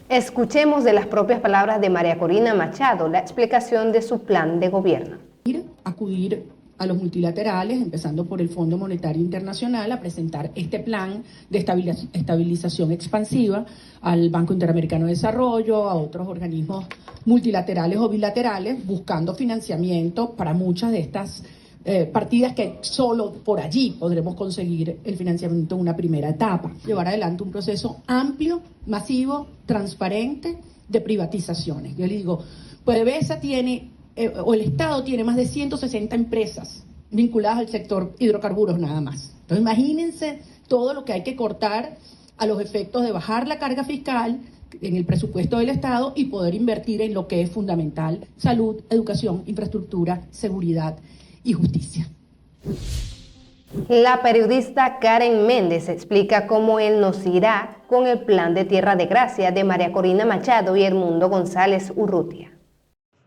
Escuchemos de las propias palabras de María Corina Machado la explicación de su plan de gobierno. Acudir a los multilaterales, empezando por el Fondo Monetario Internacional, a presentar este plan de estabilización expansiva al Banco Interamericano de Desarrollo, a otros organismos multilaterales o bilaterales, buscando financiamiento para muchas de estas partidas que solo por allí podremos conseguir el financiamiento en una primera etapa. Llevar adelante un proceso amplio, masivo, transparente de privatizaciones. Yo le digo, PDVSA tiene, o el Estado tiene más de 160 empresas vinculadas al sector hidrocarburos nada más. Entonces imagínense todo lo que hay que cortar a los efectos de bajar la carga fiscal en el presupuesto del Estado y poder invertir en lo que es fundamental: salud, educación, infraestructura, seguridad y justicia. La periodista Karen Méndez explica cómo él nos irá con el plan de Tierra de Gracia de María Corina Machado y Edmundo González Urrutia.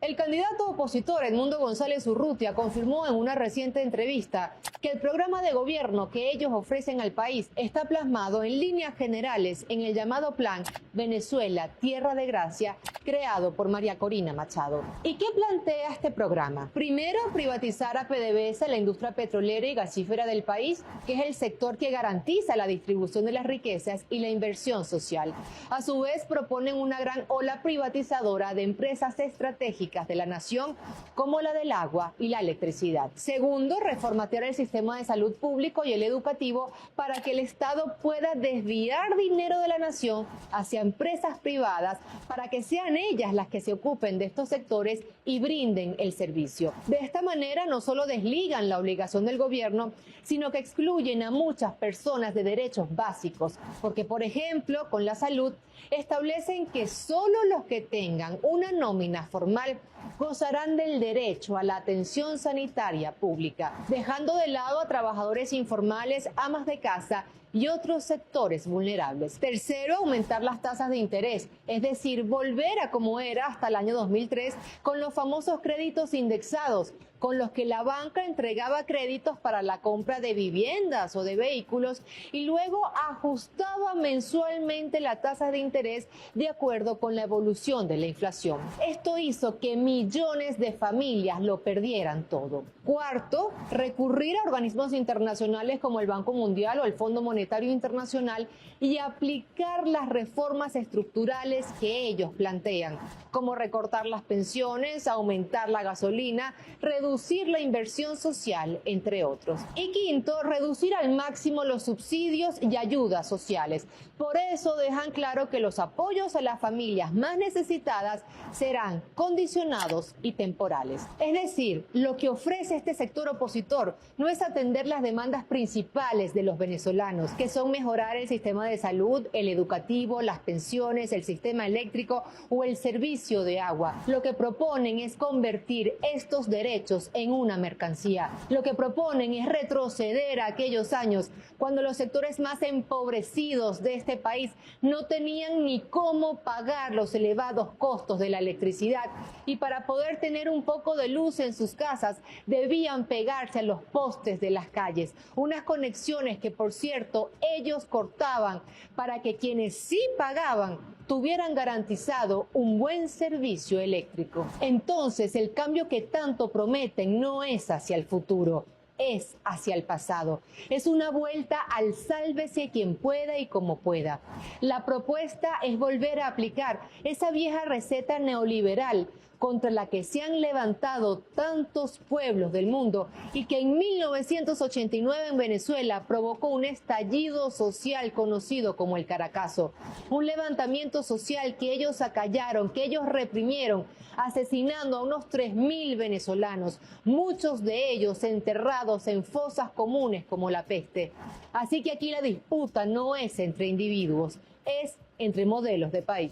El candidato opositor Edmundo González Urrutia confirmó en una reciente entrevista que el programa de gobierno que ellos ofrecen al país está plasmado en líneas generales en el llamado Plan Venezuela Tierra de Gracia, creado por María Corina Machado. ¿Y qué plantea este programa? Primero, privatizar a PDVSA, la industria petrolera y gasífera del país, que es el sector que garantiza la distribución de las riquezas y la inversión social. A su vez, proponen una gran ola privatizadora de empresas estratégicas de la nación, como la del agua y la electricidad. Segundo, reformatear el sistema de salud público y el educativo para que el Estado pueda desviar dinero de la nación hacia empresas privadas para que sean ellas las que se ocupen de estos sectores y brinden el servicio. De esta manera no solo desligan la obligación del gobierno, sino que excluyen a muchas personas de derechos básicos, porque por ejemplo con la salud establecen que solo los que tengan una nómina formal gozarán del derecho a la atención sanitaria pública, dejando de lado a trabajadores informales, amas de casa y otros sectores vulnerables. Tercero, aumentar las tasas de interés, es decir, volver a como era hasta el año 2003 con los famosos créditos indexados, con los que la banca entregaba créditos para la compra de viviendas o de vehículos y luego ajustaba mensualmente la tasa de interés de acuerdo con la evolución de la inflación. Esto hizo que millones de familias lo perdieran todo. Cuarto, recurrir a organismos internacionales como el Banco Mundial o el Fondo Monetario Internacional y aplicar las reformas estructurales que ellos plantean, como recortar las pensiones, aumentar la gasolina, reducir la inversión social, entre otros. Y quinto, reducir al máximo los subsidios y ayudas sociales. Por eso dejan claro que los apoyos a las familias más necesitadas serán condicionados y temporales. Es decir, lo que ofrece este sector opositor no es atender las demandas principales de los venezolanos, que son mejorar el sistema de salud, el educativo, las pensiones, el sistema eléctrico o el servicio de agua. Lo que proponen es convertir estos derechos en una mercancía. Lo que proponen es retroceder a aquellos años cuando los sectores más empobrecidos de este país no tenían ni cómo pagar los elevados costos de la electricidad y para poder tener un poco de luz en sus casas debían pegarse a los postes de las calles, unas conexiones que por cierto ellos cortaban para que quienes sí pagaban tuvieran garantizado un buen servicio eléctrico. Entonces el cambio que tanto prometen no es hacia el futuro, es hacia el pasado. Es una vuelta al sálvese quien pueda y como pueda. La propuesta es volver a aplicar esa vieja receta neoliberal contra la que se han levantado tantos pueblos del mundo y que en 1989 en Venezuela provocó un estallido social conocido como el Caracazo. Un levantamiento social que ellos acallaron, que ellos reprimieron, asesinando a unos 3.000 venezolanos, muchos de ellos enterrados en fosas comunes como la peste. Así que aquí la disputa no es entre individuos, es entre modelos de país.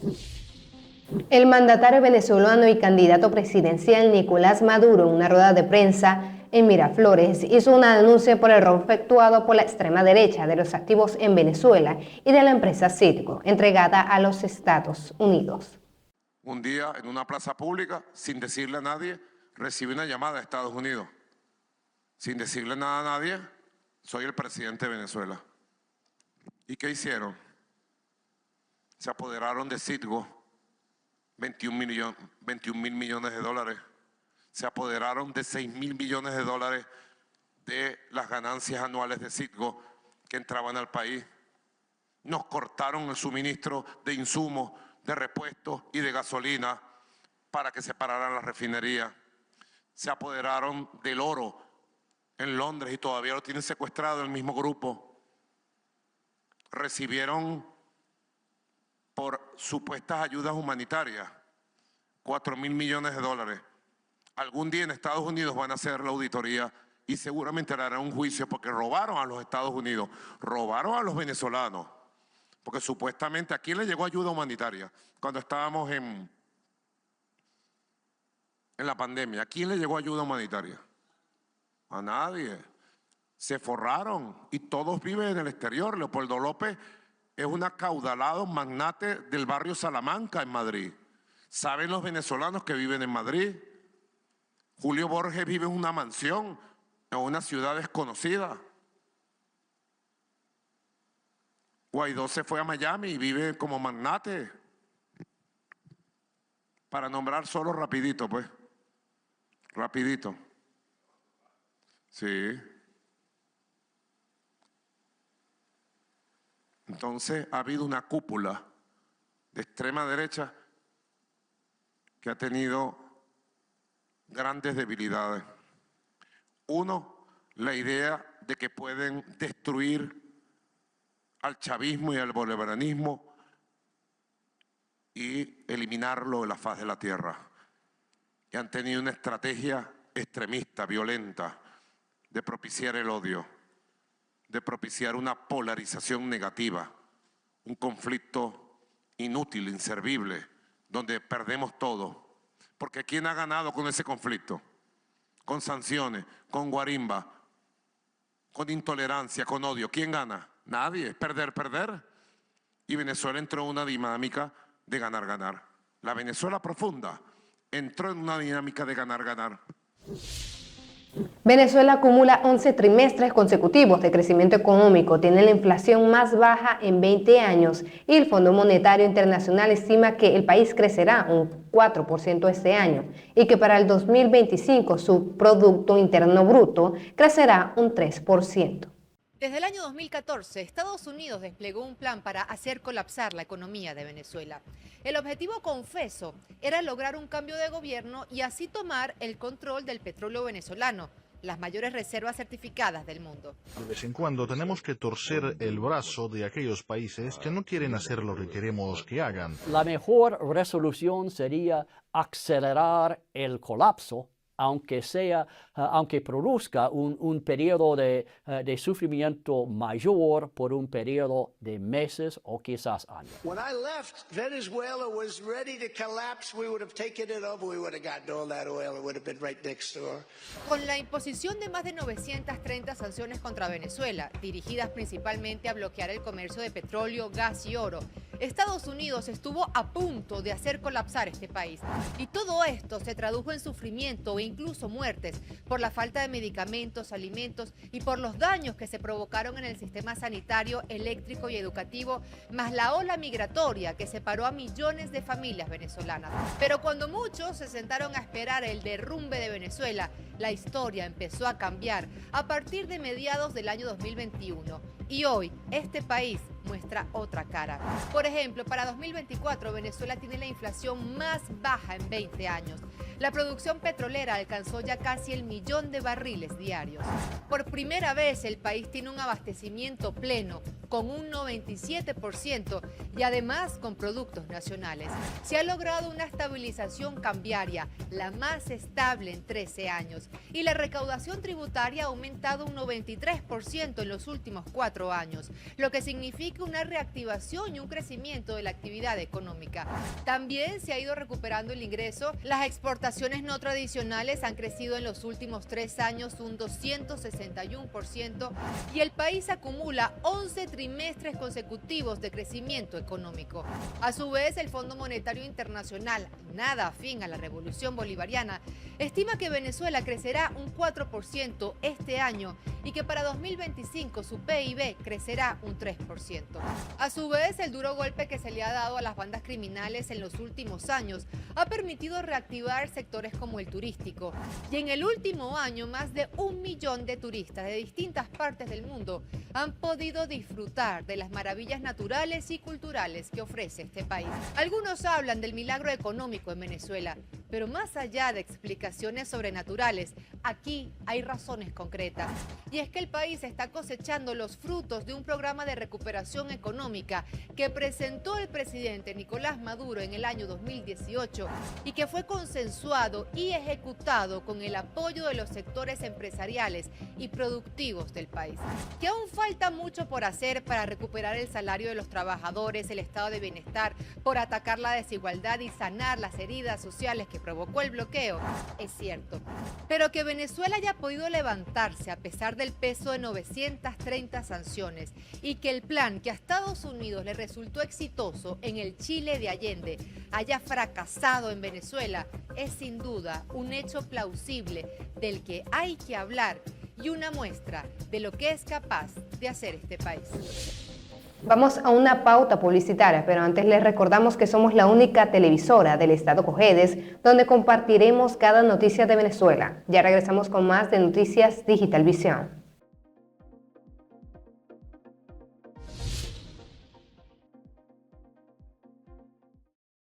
El mandatario venezolano y candidato presidencial Nicolás Maduro, en una rueda de prensa en Miraflores, hizo una denuncia por el robo efectuado por la extrema derecha de los activos en Venezuela y de la empresa Citgo, entregada a los Estados Unidos. Un día, en una plaza pública, sin decirle a nadie, recibí una llamada de Estados Unidos. Sin decirle nada a nadie, soy el presidente de Venezuela. ¿Y qué hicieron? Se apoderaron de Citgo 21.000 millones de dólares. Se apoderaron de 6.000 millones de dólares de las ganancias anuales de Citgo que entraban al país. Nos cortaron el suministro de insumos, de repuestos y de gasolina para que se pararan las refinerías. Se apoderaron del oro en Londres y todavía lo tienen secuestrado el mismo grupo. Recibieron por supuestas ayudas humanitarias 4.000 millones de dólares. Algún día en Estados Unidos van a hacer la auditoría y seguramente harán un juicio porque robaron a los Estados Unidos, robaron a los venezolanos, porque supuestamente ¿a quién le llegó ayuda humanitaria cuando estábamos en la pandemia? ¿A quién le llegó ayuda humanitaria? A nadie. Se forraron y todos viven en el exterior. Leopoldo López es un acaudalado magnate del barrio Salamanca en Madrid. ¿Saben los venezolanos que viven en Madrid? Julio Borges vive en una mansión, en una ciudad desconocida. Guaidó se fue a Miami y vive como magnate. Para nombrar solo rapidito, pues. Rapidito. Sí. Entonces ha habido una cúpula de extrema derecha que ha tenido grandes debilidades. Uno, la idea de que pueden destruir al chavismo y al bolivarianismo y eliminarlo de la faz de la tierra. Y han tenido una estrategia extremista, violenta, de propiciar el odio, de propiciar una polarización negativa, un conflicto inútil, inservible, donde perdemos todo. Porque ¿quién ha ganado con ese conflicto? Con sanciones, con guarimba, con intolerancia, con odio. ¿Quién gana? Nadie. Es perder, perder. Y Venezuela entró en una dinámica de ganar, ganar. La Venezuela profunda entró en una dinámica de ganar, ganar. Venezuela acumula 11 trimestres consecutivos de crecimiento económico, tiene la inflación más baja en 20 años y el Fondo Monetario Internacional estima que el país crecerá un 4% este año y que para el 2025 su Producto Interno Bruto crecerá un 3%. Desde el año 2014, Estados Unidos desplegó un plan para hacer colapsar la economía de Venezuela. El objetivo, confeso, era lograr un cambio de gobierno y así tomar el control del petróleo venezolano, las mayores reservas certificadas del mundo. De vez en cuando tenemos que torcer el brazo de aquellos países que no quieren hacer lo que queremos que hagan. La mejor resolución sería acelerar el colapso, aunque produzca un periodo de sufrimiento mayor por un periodo de meses o quizás años. When I left, Venezuela was ready to collapse. We would have taken it over. We would have gotten all that oil. It would have been right next door. Con la imposición de más de 930 sanciones contra Venezuela, dirigidas principalmente a bloquear el comercio de petróleo, gas y oro, Estados Unidos estuvo a punto de hacer colapsar este país. Y todo esto se tradujo en sufrimiento e incluso muertes por la falta de medicamentos, alimentos y por los daños que se provocaron en el sistema sanitario, eléctrico y educativo, más la ola migratoria que separó a millones de familias venezolanas. Pero cuando muchos se sentaron a esperar el derrumbe de Venezuela, la historia empezó a cambiar a partir de mediados del año 2021. Y hoy, este país muestra otra cara. Por ejemplo, para 2024, Venezuela tiene la inflación más baja en 20 años. La producción petrolera alcanzó ya casi el 1.000.000 de barriles diarios. Por primera vez, el país tiene un abastecimiento pleno, con un 97% y además con productos nacionales. Se ha logrado una estabilización cambiaria, la más estable en 13 años, y la recaudación tributaria ha aumentado un 93% en los últimos 4 años, lo que significa una reactivación y un crecimiento de la actividad económica. También se ha ido recuperando el ingreso. Las exportaciones no tradicionales han crecido en los últimos 3 años un 261% y el país acumula 11 trimestres consecutivos de crecimiento económico. A su vez, el Fondo Monetario Internacional, nada afín a la revolución bolivariana, estima que Venezuela crecerá un 4% este año y que para 2025 su PIB crecerá un 3%. A su vez, el duro golpe que se le ha dado a las bandas criminales en los últimos años ha permitido reactivar sectores como el turístico. Y en el último año, más de 1 millón de turistas de distintas partes del mundo han podido disfrutar de las maravillas naturales y culturales que ofrece este país. Algunos hablan del milagro económico en Venezuela, pero más allá de explicaciones sobrenaturales, aquí hay razones concretas. Y es que el país está cosechando los frutos de un programa de recuperación económica que presentó el presidente Nicolás Maduro en el año 2018 y que fue consensuado y ejecutado con el apoyo de los sectores empresariales y productivos del país. Que aún falta mucho por hacer para recuperar el salario de los trabajadores, el estado de bienestar, por atacar la desigualdad y sanar las heridas sociales que provocó el bloqueo, es cierto. Pero que Venezuela haya podido levantarse a pesar del peso de 930 sanciones y que el plan que a Estados Unidos le resultó exitoso en el Chile de Allende haya fracasado en Venezuela es sin duda un hecho plausible del que hay que hablar y una muestra de lo que es capaz de hacer este país. Vamos a una pauta publicitaria, pero antes les recordamos que somos la única televisora del estado Cojedes donde compartiremos cada noticia de Venezuela. Ya regresamos con más de Noticias Digital Visión.